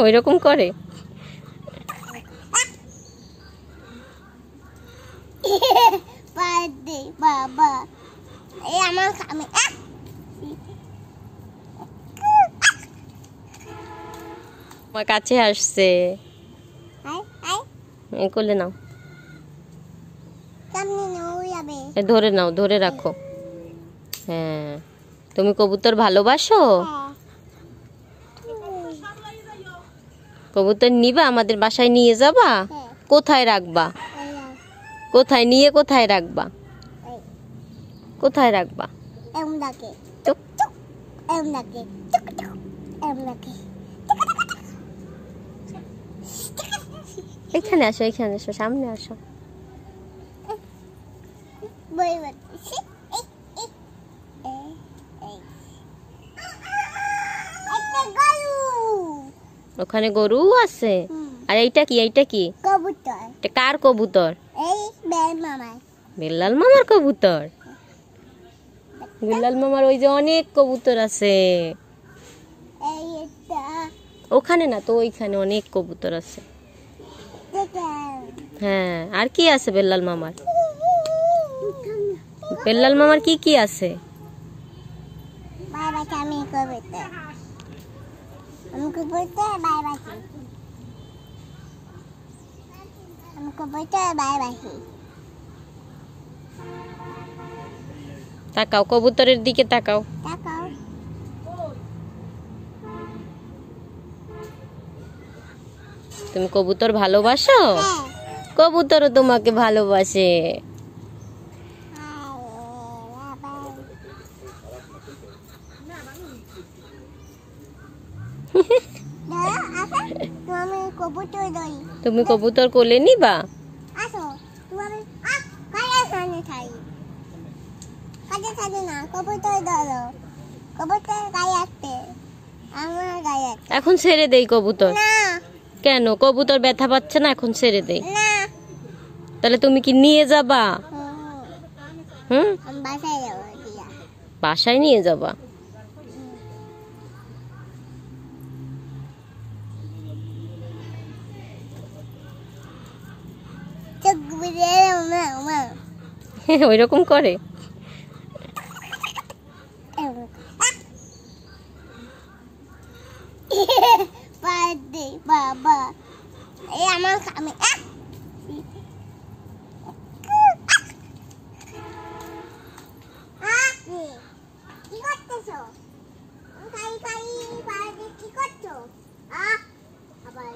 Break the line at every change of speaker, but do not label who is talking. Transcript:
ওই রকম করে।
বাবা এই আমার আমি
আমার কাছে আসছে, কোলে নাও, ধরে নাও, ধরে রাখো। হ্যাঁ, তুমি কবুতর ভালোবাসো? কবুতর নিবা, আমাদের বাসায় নিয়ে যাবা? কোথায় রাখবা? কোথায় নিয়ে কোথায় রাখবা? কোথায় রাখবা? এখানে আসো, এখানে আসো, সামনে আসো। ওখানে গরু আছে। আর এইটা কি? এইটা কি?
কবুতর।
এটা কার কবুতর?
এই বেল মামার।
বিল্লাল মামার কবুতর। বিল্লাল মামার ওই যে অনেক কবুতর আছে। ওখানে না তো, ওইখানে অনেক কবুতর আছে। হ্যাঁ, আর কি আছে বেল্লাল মামার? বেল্লাল মামার কি কি আছে? তাকাও, কবুতরের দিকে তাকাও। তুমি কবুতর ভালোবাসো? কবুতরও তোমাকে ভালোবাসে। তুমি কবুতর কোলে নিবা? এখন ছেড়ে দেই কবুতর। কেন? কবুতর ব্যথা পাচ্ছে না, এখন ছেড়ে দেই। তাহলে তুমি কি নিয়ে যাবা? বাসায় নিয়ে যাবা? ওই রকম করে।
বাবা এই আমার আমি কি করতেছো? কি করছো? আবার